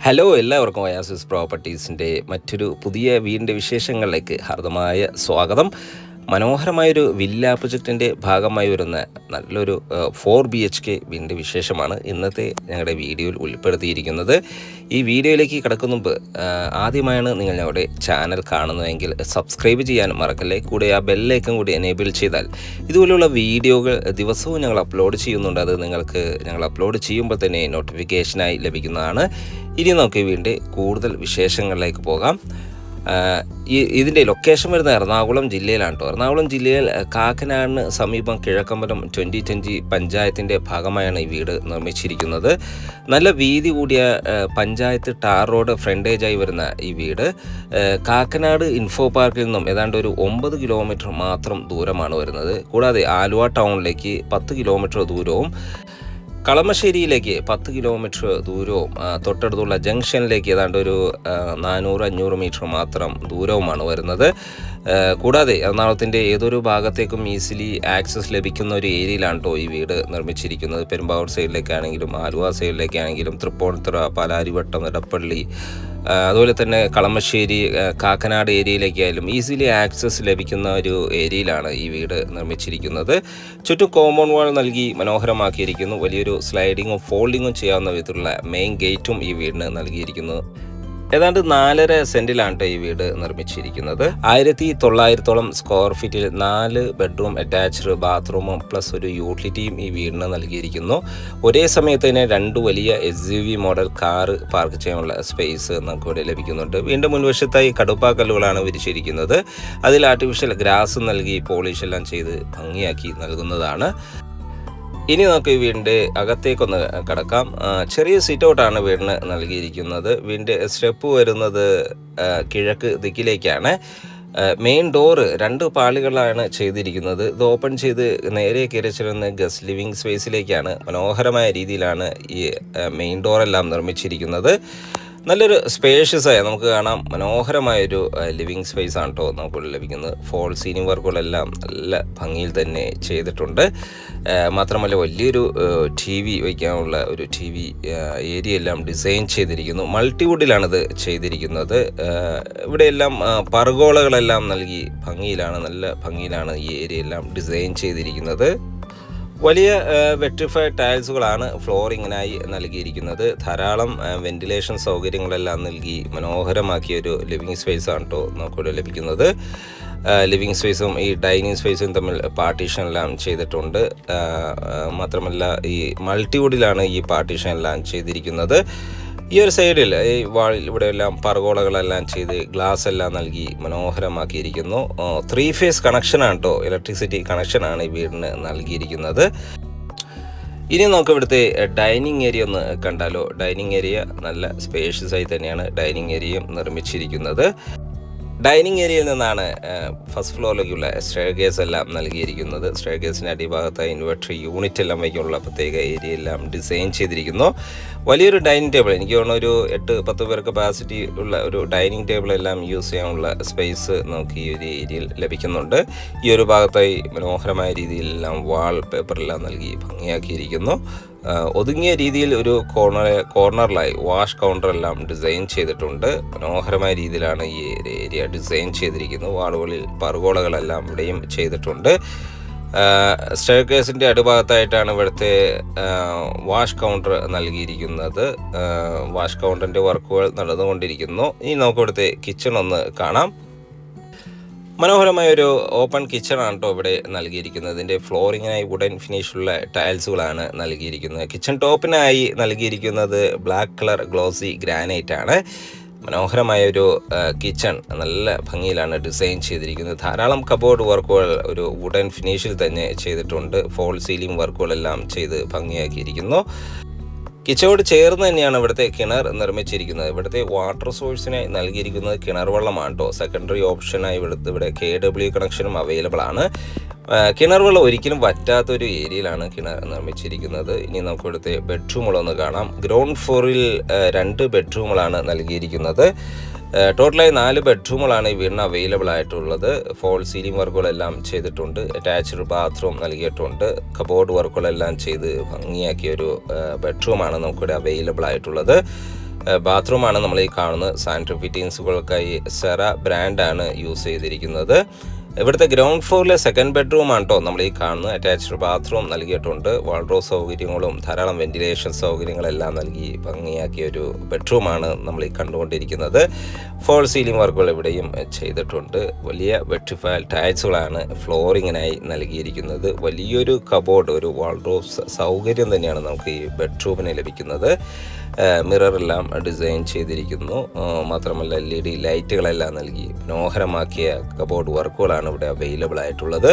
Hello എല്ലാവർക്കും oasis പ്രോപ്പർട്ടീസിൻ്റെ മറ്റൊരു പുതിയ വീടിൻ്റെ വിശേഷങ്ങളിലേക്ക് ഹാർദമായ സ്വാഗതം. മനോഹരമായൊരു വില്ല പ്രൊജക്റ്റിൻ്റെ ഭാഗമായി വരുന്ന നല്ലൊരു 4 BHK വീടിൻ്റെ വിശേഷമാണ് ഇന്നത്തെ ഞങ്ങളുടെ വീഡിയോയിൽ ഉൾപ്പെടുത്തിയിരിക്കുന്നത്. ഈ വീഡിയോയിലേക്ക് കടക്കും മുമ്പ് ആദ്യമായാണ് നിങ്ങൾ ഞങ്ങളുടെ ചാനൽ കാണുന്നതെങ്കിൽ സബ്സ്ക്രൈബ് ചെയ്യാൻ മറക്കല്ലേ. കൂടെ ആ ബെല്ലൈക്കൺ കൂടി എനേബിൾ ചെയ്താൽ ഇതുപോലെയുള്ള വീഡിയോകൾ ദിവസവും ഞങ്ങൾ അപ്ലോഡ് ചെയ്യുന്നുണ്ട്. അത് നിങ്ങൾക്ക് ഞങ്ങൾ അപ്ലോഡ് ചെയ്യുമ്പോൾ തന്നെ നോട്ടിഫിക്കേഷനായി ലഭിക്കുന്നതാണ്. ഇനി നമുക്ക് വീണ്ടും കൂടുതൽ വിശേഷങ്ങളിലേക്ക് പോകാം. ഇതിൻ്റെ ലൊക്കേഷൻ വരുന്നത് എറണാകുളം ജില്ലയിലാണ് കേട്ടോ. എറണാകുളം ജില്ലയിൽ കാക്കനാടിന് സമീപം കിഴക്കമ്പലം 2020 പഞ്ചായത്തിൻ്റെ ഭാഗമായാണ് ഈ വീട് നിർമ്മിച്ചിരിക്കുന്നത്. നല്ല വീതി കൂടിയ പഞ്ചായത്ത് ടാർ റോഡ് ഫ്രണ്ടേജായി വരുന്ന ഈ വീട് കാക്കനാട് ഇൻഫോ പാർക്കിൽ നിന്നും ഏതാണ്ട് ഒരു 9 കിലോമീറ്റർ മാത്രം ദൂരമാണ് വരുന്നത്. കൂടാതെ ആലുവ ടൗണിലേക്ക് 10 കിലോമീറ്റർ ദൂരവും കളമശ്ശേരിയിലേക്ക് 10 കിലോമീറ്റർ ദൂരവും തൊട്ടടുത്തുള്ള ജംഗ്ഷനിലേക്ക് ഏതാണ്ട് ഒരു 400-500 മീറ്റർ മാത്രം ദൂരവുമാണ് വരുന്നത്. കൂടാതെ എറണാകുളത്തിൻ്റെ ഏതൊരു ഭാഗത്തേക്കും ഈസിലി ആക്സസ് ലഭിക്കുന്ന ഒരു ഏരിയയിലാണ് കേട്ടോ ഈ വീട് നിർമ്മിച്ചിരിക്കുന്നത്. പെരുമ്പാവൂർ സൈഡിലേക്കാണെങ്കിലും ആലുവ സൈഡിലേക്കാണെങ്കിലും തൃപ്പൂണിത്തുറ, പാലാരിവട്ടം, എടപ്പള്ളി, അതുപോലെ തന്നെ കളമശ്ശേരി, കാക്കനാട് ഏരിയയിലേക്കായാലും ഈസിലി ആക്സസ് ലഭിക്കുന്ന ഒരു ഏരിയയിലാണ് ഈ വീട് നിർമ്മിച്ചിരിക്കുന്നത്. ചുറ്റും കോമ്പൗണ്ട് വാൾ നൽകി മനോഹരമാക്കിയിരിക്കുന്നു. വലിയൊരു സ്ലൈഡിങ്ങും ഫോൾഡിങ്ങും ചെയ്യാവുന്ന വിധത്തിലുള്ള മെയിൻ ഗേറ്റും ഈ വീടിന് നൽകിയിരിക്കുന്നു. ഏതാണ്ട് 4.5 സെൻറ്റിലാണ് ഈ വീട് നിർമ്മിച്ചിരിക്കുന്നത്. 1900 സ്ക്വയർ ഫീറ്റിൽ 4 ബെഡ്റൂം അറ്റാച്ച്ഡ് ബാത്റൂമും പ്ലസ് ഒരു യൂട്ടിലിറ്റിയും ഈ വീടിന് നൽകിയിരിക്കുന്നു. ഒരേ സമയത്ത് തന്നെ 2 വലിയ SUV മോഡൽ കാറ് പാർക്ക് ചെയ്യാനുള്ള സ്പേസ് നമുക്കിവിടെ ലഭിക്കുന്നുണ്ട്. വീണ്ടും മുൻവശത്തായി കടുപ്പാക്കല്ലുകളാണ് വിരിച്ചിരിക്കുന്നത്. അതിൽ ആർട്ടിഫിഷ്യൽ ഗ്രാസ് നൽകി പോളിഷ് എല്ലാം ചെയ്ത് ഭംഗിയാക്കി നൽകുന്നതാണ്. ഇനി നമുക്ക് ഈ വീടിൻ്റെ അകത്തേക്കൊന്ന് കടക്കാം. ചെറിയ സിറ്റ് ഔട്ടാണ് വീടിന് നൽകിയിരിക്കുന്നത്. വീടിൻ്റെ സ്റ്റെപ്പ് വരുന്നത് കിഴക്ക് ദിക്കിലേക്കാണ്. മെയിൻ ഡോറ് 2 പാളികളാണ് ചെയ്തിരിക്കുന്നത്. ഇത് ഓപ്പൺ ചെയ്ത് നേരെ കയറി ചെല്ലുന്ന ഗസ്റ്റ് ലിവിങ് സ്പേസിലേക്കാണ്. മനോഹരമായ രീതിയിലാണ് ഈ മെയിൻ ഡോറെല്ലാം നിർമ്മിച്ചിരിക്കുന്നത്. നല്ലൊരു സ്പേഷ്യസായ നമുക്ക് കാണാം മനോഹരമായൊരു ലിവിങ് സ്പേസ് ആണ് കേട്ടോ നമുക്കിവിടെ ലഭിക്കുന്നത്. ഫോൾ സീലിംഗ് വർക്കുകളെല്ലാം നല്ല ഭംഗിയിൽ തന്നെ ചെയ്തിട്ടുണ്ട്. മാത്രമല്ല വലിയൊരു TV വയ്ക്കാനുള്ള ഒരു TV ഏരിയ എല്ലാം ഡിസൈൻ ചെയ്തിരിക്കുന്നു. മൾട്ടിവുഡിലാണിത് ചെയ്തിരിക്കുന്നത്. ഇവിടെയെല്ലാം പർഗോളകളെല്ലാം നൽകി നല്ല ഭംഗിയിലാണ് ഈ ഏരിയ എല്ലാം ഡിസൈൻ ചെയ്തിരിക്കുന്നത്. വലിയ വെട്രിഫൈഡ് ടൈൽസുകളാണ് ഫ്ലോറിങ്ങിനായി നൽകിയിരിക്കുന്നത്. ധാരാളം വെന്റിലേഷൻ സൗകര്യങ്ങളെല്ലാം നൽകി മനോഹരമാക്കിയൊരു ലിവിങ് സ്പേസാണ് കേട്ടോ നമുക്കിവിടെ ലഭിക്കുന്നത്. ലിവിങ് സ്പേസും ഈ ഡൈനിങ് സ്പേസും തമ്മിൽ പാർട്ടീഷൻ എല്ലാം ചെയ്തിട്ടുണ്ട്. മാത്രമല്ല ഈ മൾട്ടിവുഡിലാണ് ഈ പാർട്ടീഷൻ എല്ലാം ചെയ്തിരിക്കുന്നത്. ഈ ഒരു സൈഡിൽ ഈ വാളിൽ ഇവിടെയെല്ലാം പർഗോളകളെല്ലാം ചെയ്ത് ഗ്ലാസ് എല്ലാം നൽകി മനോഹരമാക്കിയിരിക്കുന്നു. 3 ഫേസ് കണക്ഷനാണ് കേട്ടോ, ഇലക്ട്രിസിറ്റി കണക്ഷനാണ് ഈ വീടിന് നൽകിയിരിക്കുന്നത്. ഇനി നമുക്ക് ഇവിടുത്തെ ഡൈനിങ് ഏരിയ ഒന്ന് കണ്ടാലോ. ഡൈനിങ് ഏരിയ നല്ല സ്പേഷ്യസ് ആയി തന്നെയാണ് ഡൈനിങ് ഏരിയയും നിർമ്മിച്ചിരിക്കുന്നത്. ഡൈനിങ് ഏരിയയിൽ നിന്നാണ് ഫസ്റ്റ് ഫ്ലോറിലേക്കുള്ള സ്റ്റെയർകേസ് എല്ലാം നൽകിയിരിക്കുന്നത്. സ്റ്റെയർകേസിൻ്റെ അടിഭാഗത്തായി ഇൻവെർട്ടർ യൂണിറ്റ് എല്ലാം വയ്ക്കാനുള്ള പ്രത്യേക ഏരിയ എല്ലാം ഡിസൈൻ ചെയ്തിരിക്കുന്നു. വലിയൊരു ഡൈനിങ് ടേബിൾ, എനിക്ക് തോന്നുന്നു ഒരു 8-10 പേർ കപ്പാസിറ്റി ഉള്ള ഒരു ഡൈനിങ് ടേബിൾ എല്ലാം യൂസ് ചെയ്യാനുള്ള സ്പേസ് നമുക്ക് ഈ ഒരു ഏരിയയിൽ ലഭിക്കുന്നുണ്ട്. ഈ ഒരു ഭാഗത്തായി മനോഹരമായ രീതിയിലെല്ലാം വാൾ പേപ്പറെല്ലാം നൽകി ഭംഗിയാക്കിയിരിക്കുന്നു. ഒതുങ്ങിയ രീതിയിൽ ഒരു കോർണറിലായി വാഷ് കൗണ്ടറെല്ലാം ഡിസൈൻ ചെയ്തിട്ടുണ്ട്. മനോഹരമായ രീതിയിലാണ് ഈ ഏരിയ ഡിസൈൻ ചെയ്തിരിക്കുന്നത്. വാളുകളിൽ പർഗോളകളെല്ലാം ഇവിടെയും ചെയ്തിട്ടുണ്ട്. സ്റ്റെയർകേസിൻ്റെ അടിഭാഗത്തായിട്ടാണ് ഇവിടുത്തെ വാഷ് കൗണ്ടർ നൽകിയിരിക്കുന്നത്. വാഷ് കൗണ്ടറിൻ്റെ വർക്കുകൾ നടന്നുകൊണ്ടിരിക്കുന്നു. ഇനി നമുക്ക് ഇവിടുത്തെ കിച്ചൺ ഒന്ന് കാണാം. മനോഹരമായൊരു ഓപ്പൺ കിച്ചണാണ് കേട്ടോ ഇവിടെ നൽകിയിരിക്കുന്നത്. ഇതിൻ്റെ ഫ്ലോറിങ്ങിനായി വുഡൻ ഫിനിഷുള്ള ടൈൽസുകളാണ് നൽകിയിരിക്കുന്നത്. കിച്ചൺ ടോപ്പിനായി നൽകിയിരിക്കുന്നത് ബ്ലാക്ക് കളർ ഗ്ലോസി ഗ്രാനൈറ്റ് ആണ്. മനോഹരമായൊരു കിച്ചൺ നല്ല ഭംഗിയിലാണ് ഡിസൈൻ ചെയ്തിരിക്കുന്നത്. ധാരാളം കബോർഡ് വർക്കുകൾ ഒരു വുഡൻ ഫിനിഷിൽ തന്നെ ചെയ്തിട്ടുണ്ട്. ഫോൾ സീലിംഗ് വർക്കുകളെല്ലാം ചെയ്ത് ഭംഗിയാക്കിയിരിക്കുന്നു. കിച്ചണോട് ചേർന്ന് തന്നെയാണ് ഇവിടുത്തെ കിണർ നിർമ്മിച്ചിരിക്കുന്നത്. ഇവിടുത്തെ വാട്ടർ സോഴ്സിനായി നൽകിയിരിക്കുന്നത് കിണർ വെള്ളമാണ് കേട്ടോ. സെക്കൻഡറി ഓപ്ഷനായി ഇവിടെ KW കണക്ഷനും അവൈലബിൾ ആണ്. കിണർ വെള്ളം ഒരിക്കലും വറ്റാത്തൊരു ഏരിയയിലാണ് കിണർ നിർമ്മിച്ചിരിക്കുന്നത്. ഇനി നമുക്ക് ഇവിടുത്തെ ബെഡ്റൂമുകളൊന്ന് കാണാം. ഗ്രൗണ്ട് ഫ്ലോറിൽ 2 ബെഡ്റൂമുകളാണ് നൽകിയിരിക്കുന്നത്. ടോട്ടലായി 4 ബെഡ്റൂമുകളാണ് ഈ വീടിന് അവൈലബിൾ ആയിട്ടുള്ളത്. ഫോൾ സീലിംഗ് വർക്കുകളെല്ലാം ചെയ്തിട്ടുണ്ട്. അറ്റാച്ച്ഡ് ബാത്റൂം നൽകിയിട്ടുണ്ട്. കബോർഡ് വർക്കുകളെല്ലാം ചെയ്ത് ഭംഗിയാക്കിയ ഒരു ബെഡ്റൂമാണ് നമുക്കിവിടെ അവൈലബിൾ ആയിട്ടുള്ളത്. ബാത്റൂമാണ് നമ്മൾ ഈ കാണുന്നത്. സാനിറ്ററി ഫിറ്റിങ്സുകൾക്കായി സെറ ബ്രാൻഡാണ് യൂസ് ചെയ്തിരിക്കുന്നത്. ഇവിടുത്തെ ഗ്രൗണ്ട് ഫ്ലോറിലെ സെക്കൻഡ് ബെഡ്റൂമാണ് കേട്ടോ നമ്മൾ ഈ കാണുന്നത്. അറ്റാച്ച്ഡ് ബാത്റൂം നൽകിയിട്ടുണ്ട്. വാൾഡ്രോബ് സൗകര്യങ്ങളും ധാരാളം വെന്റിലേഷൻ സൗകര്യങ്ങളെല്ലാം നൽകി ഭംഗിയാക്കിയ ഒരു ബെഡ്റൂമാണ് നമ്മൾ ഈ കണ്ടുകൊണ്ടിരിക്കുന്നത്. ഫോൾ സീലിംഗ് വർക്കുകൾ ഇവിടെയും ചെയ്തിട്ടുണ്ട്. വലിയ വെട്രിഫൈഡ് ടൈൽസുകളാണ് ഫ്ലോറിങ്ങിനായി നൽകിയിരിക്കുന്നത്. വലിയൊരു കബോർഡ്, ഒരു വാൾഡ്രോബ് സൗകര്യം തന്നെയാണ് നമുക്ക് ഈ ബെഡ്റൂമിന് ലഭിക്കുന്നത്. മിററെല്ലാം ഡിസൈൻ ചെയ്തിരിക്കുന്നു. മാത്രമല്ല LED ലൈറ്റുകളെല്ലാം നൽകി മനോഹരമാക്കിയ കബോർഡ് വർക്കുകളാണ് ഇവിടെ അവൈലബിൾ ആയിട്ടുള്ളത്.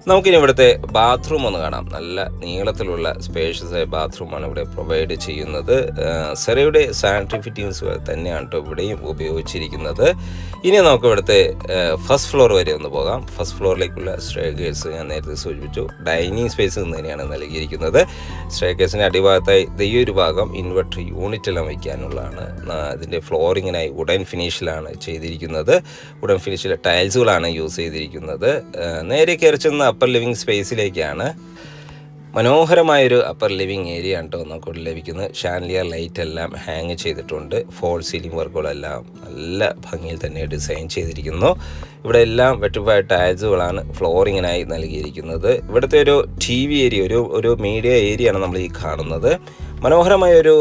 നമുക്കിനി ഇവിടുത്തെ ബാത്റൂം ഒന്ന് കാണാം. നല്ല നീളത്തിലുള്ള സ്പേഷ്യസ് ആയ ബാത്റൂമാണ് ഇവിടെ പ്രൊവൈഡ് ചെയ്യുന്നത്. സെറയുടെ സാനിറ്ററി ഫിറ്റിങ്സുകൾ തന്നെയാണ് കേട്ടോ ഇവിടെയും ഉപയോഗിച്ചിരിക്കുന്നത്. ഇനി നമുക്ക് ഇവിടുത്തെ ഫസ്റ്റ് ഫ്ലോർ വരെ ഒന്ന് പോകാം. ഫസ്റ്റ് ഫ്ലോറിലേക്കുള്ള സ്റ്റെയർകേസ് ഞാൻ നേരത്തെ സൂചിപ്പിച്ചു. ഡൈനിങ് സ്പേസ് തന്നെയാണ് നൽകിയിരിക്കുന്നത്. സ്റ്റെയർകേസിൻ്റെ അടിഭാഗത്തായി ഈ ഒരു ഭാഗം ഇൻവെർട്ടർ യൂണിറ്റ് എല്ലാം വയ്ക്കാനുള്ളതാണ്. ഇതിൻ്റെ ഫ്ലോറിങ്ങിനായി വുഡൻ ഫിനിഷിലാണ് ചെയ്തിരിക്കുന്നത്. വുഡൻ ഫിനിഷിലെ ടൈൽസുകളാണ് യൂസ് ചെയ്തിരിക്കുന്നത്. നേരെ കയറി ചെന്ന് അപ്പർ ലിവിങ് സ്പേസിലേക്കാണ്. മനോഹരമായൊരു അപ്പർ ലിവിങ് ഏരിയ ആണ് കേട്ടോ നമുക്ക് ലഭിക്കുന്നത്. ഷാൻലിയർ ലൈറ്റ് എല്ലാം ഹാങ് ചെയ്തിട്ടുണ്ട്. ഫോൾ സീലിംഗ് വർക്കുകളെല്ലാം നല്ല ഭംഗിയിൽ തന്നെ ഡിസൈൻ ചെയ്തിരിക്കുന്നു. ഇവിടെ എല്ലാം വെട്രിഫൈഡ് ടൈൽസുകളാണ് ഫ്ലോറിങ്ങിനായി നൽകിയിരിക്കുന്നത്. ഇവിടുത്തെ ഒരു TV ഏരിയ, ഒരു മീഡിയ ഏരിയയാണ് നമ്മൾ ഈ കാണുന്നത്. മനോഹരമായൊരു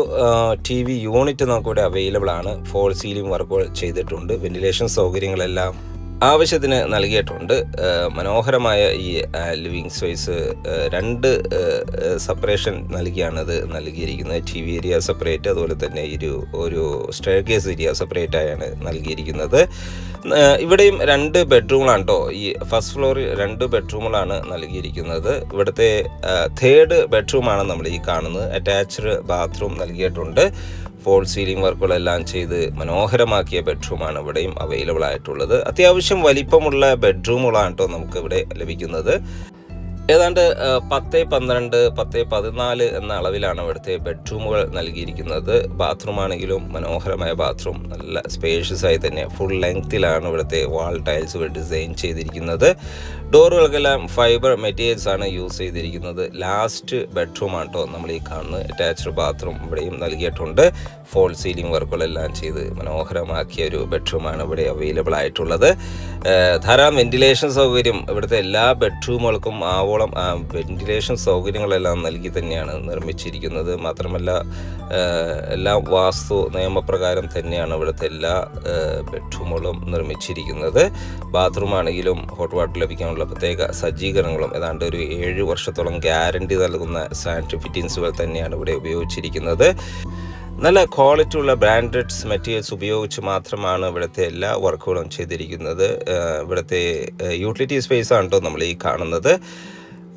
TV യൂണിറ്റ് നമുക്കിവിടെ അവൈലബിൾ ആണ്. ഫോൾ സീലിംഗ് വർക്കുകൾ ചെയ്തിട്ടുണ്ട്. വെന്റിലേഷൻ സൗകര്യങ്ങളെല്ലാം ആവശ്യത്തിന് നൽകിയിട്ടുണ്ട്. മനോഹരമായ ഈ ലിവിങ് സ്പേസ് 2 സെപ്പറേഷൻ നൽകിയാണ് ഇത് നൽകിയിരിക്കുന്നത്. TV ഏരിയ സെപ്പറേറ്റ്, അതുപോലെ തന്നെ ഒരു സ്റ്റെയർകേസ് ഏരിയ സെപ്പറേറ്റ് ആയാണ് നൽകിയിരിക്കുന്നത്. ഇവിടെയും 2 ബെഡ്റൂമുകളാണ് കേട്ടോ. ഈ ഫസ്റ്റ് ഫ്ലോറിൽ 2 ബെഡ്റൂമുകളാണ് നൽകിയിരിക്കുന്നത്. ഇവിടുത്തെ 3rd ബെഡ്റൂമാണ് നമ്മൾ ഈ കാണുന്നത്. അറ്റാച്ച്ഡ് ബാത്റൂം നൽകിയിട്ടുണ്ട്. ഫോൾ സീലിംഗ് വർക്കുകളെല്ലാം ചെയ്ത് മനോഹരമാക്കിയ ബെഡ്റൂമാണ് ഇവിടെയും അവൈലബിൾ ആയിട്ടുള്ളത്. അത്യാവശ്യം വലിപ്പമുള്ള ബെഡ്റൂമുകളാണ് കേട്ടോ നമുക്ക് ഇവിടെ ലഭിക്കുന്നത്. ഏതാണ്ട് 10-12, 10-14 എന്ന അളവിലാണ് ഇവിടുത്തെ ബെഡ്റൂമുകൾ നൽകിയിരിക്കുന്നത്. ബാത്റൂം ആണെങ്കിലും മനോഹരമായ ബാത്റൂം, നല്ല സ്പേഷ്യസ് ആയി തന്നെ ഫുൾ ലെങ്തിലാണ് ഇവിടുത്തെ വാൾ ടൈൽസുകൾ ഡിസൈൻ ചെയ്തിരിക്കുന്നത്. ഡോറുകൾക്കെല്ലാം ഫൈബർ മെറ്റീരിയൽസ് ആണ് യൂസ് ചെയ്തിരിക്കുന്നത്. ലാസ്റ്റ് ബെഡ്റൂമാണ് കേട്ടോ നമ്മൾ ഈ കാണുന്നത്. അറ്റാച്ച്ഡ് ബാത്റൂം ഇവിടെയും നൽകിയിട്ടുണ്ട്. ഫോൾ സീലിംഗ് വർക്കുകളെല്ലാം ചെയ്ത് മനോഹരമാക്കിയ ഒരു ബെഡ്റൂമാണ് ഇവിടെ അവൈലബിൾ ആയിട്ടുള്ളത്. ധാരാളം വെന്റിലേഷൻ സൗകര്യം ഇവിടുത്തെ എല്ലാ ബെഡ്റൂമുകൾക്കും ആവോളം വെന്റിലേഷൻ സൗകര്യങ്ങളെല്ലാം നൽകി തന്നെയാണ് നിർമ്മിച്ചിരിക്കുന്നത്. മാത്രമല്ല എല്ലാം വാസ്തു നിയമപ്രകാരം തന്നെയാണ് ഇവിടുത്തെ എല്ലാ ബെഡ്റൂമുകളും നിർമ്മിച്ചിരിക്കുന്നത്. ബാത്റൂം ആണെങ്കിലും ഹോട്ട് വാട്ടർ ലഭിക്കാനുള്ള പ്രത്യേക സജ്ജീകരണങ്ങളും ഏതാണ്ട് ഒരു 7 വർഷത്തോളം ഗ്യാരണ്ടി നൽകുന്ന സാനിറ്ററി ഫിറ്റിങ്സുകൾ തന്നെയാണ് ഇവിടെ ഉപയോഗിച്ചിരിക്കുന്നത്. നല്ല ക്വാളിറ്റി ഉള്ള ബ്രാൻഡഡ് മെറ്റീരിയൽസ് ഉപയോഗിച്ച് മാത്രമാണ് ഇവിടുത്തെ എല്ലാ വർക്കുകളും ചെയ്തിരിക്കുന്നത്. ഇവിടുത്തെ യൂട്ടിലിറ്റി സ്പേസ് ആണ് കേട്ടോ നമ്മൾ ഈ കാണുന്നത്.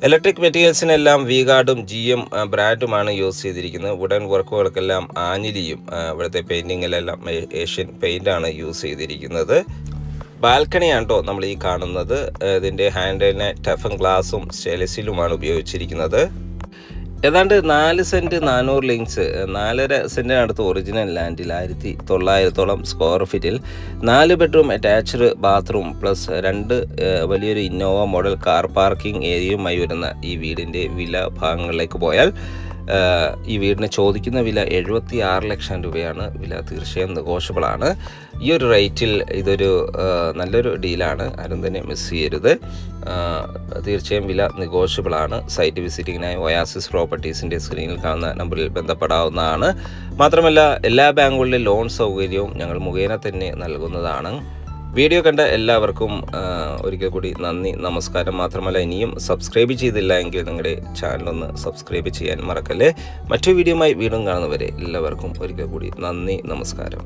ഇലക്ട്രിക് മെറ്റീരിയൽസിനെല്ലാം V-ഗാർഡും GM ബ്രാൻഡുമാണ് യൂസ് ചെയ്തിരിക്കുന്നത്. വുഡൻ വർക്കുകൾക്കെല്ലാം ആഞ്ഞിലിയും ഇവിടുത്തെ പെയിൻറ്റിങ്ങിലെല്ലാം ഏഷ്യൻ പെയിൻ്റാണ് യൂസ് ചെയ്തിരിക്കുന്നത്. ബാൽക്കണിയാണ് കേട്ടോ നമ്മൾ ഈ കാണുന്നത്. ഇതിൻ്റെ ഹാൻഡിലിന് ടഫൻ ഗ്ലാസും സ്റ്റെയിൻലെസ്സിലുമാണ് ഉപയോഗിച്ചിരിക്കുന്നത്. ഏതാണ്ട് 4 സെൻറ്റ് 400 ലിങ്സ്, 4.5 സെൻറ്റിനടുത്ത് ഒറിജിനൽ ലാൻഡിൽ 1900 സ്ക്വയർ ഫീറ്റിൽ 4 ബെഡ്റൂം അറ്റാച്ച്ഡ് ബാത്റൂം പ്ലസ് 2 വലിയൊരു ഇന്നോവ മോഡൽ കാർ പാർക്കിംഗ് ഏരിയയുമായി വരുന്ന ഈ വീടിൻ്റെ വില ഭാഗങ്ങളിലേക്ക് പോയാൽ ഈ വീടിന് ചോദിക്കുന്ന വില 76 ലക്ഷം രൂപയാണ്. വില തീർച്ചയായും നെഗോഷ്യബിളാണ്. ഈ ഒരു റേറ്റിൽ ഇതൊരു നല്ലൊരു ഡീലാണ്. ആരും തന്നെ മിസ് ചെയ്യരുത്. തീർച്ചയായും വില നെഗോഷ്യബിളാണ്. സൈറ്റ് വിസിറ്റിങ്ങിനായി ഒയാസിസ് പ്രോപ്പർട്ടീസിൻ്റെ സ്ക്രീനിൽ കാണുന്ന നമ്പറിൽ ബന്ധപ്പെടാവുന്നതാണ്. മാത്രമല്ല എല്ലാ ബാങ്കുകളിലെ ലോൺ സൗകര്യവും ഞങ്ങൾ മുഖേന തന്നെ നൽകുന്നതാണ്. വീഡിയോ കണ്ട എല്ലാവർക്കും ഒരിക്കൽ കൂടി നന്ദി, നമസ്കാരം. മാത്രമല്ല ഇനിയും സബ്സ്ക്രൈബ് ചെയ്തില്ല എങ്കിൽ നിങ്ങളുടെ ചാനലൊന്ന് സബ്സ്ക്രൈബ് ചെയ്യാൻ മറക്കല്ലേ. മറ്റു വീഡിയോയുമായി വീണ്ടും കാണുന്നവരെ എല്ലാവർക്കും ഒരിക്കൽ കൂടി നന്ദി, നമസ്കാരം.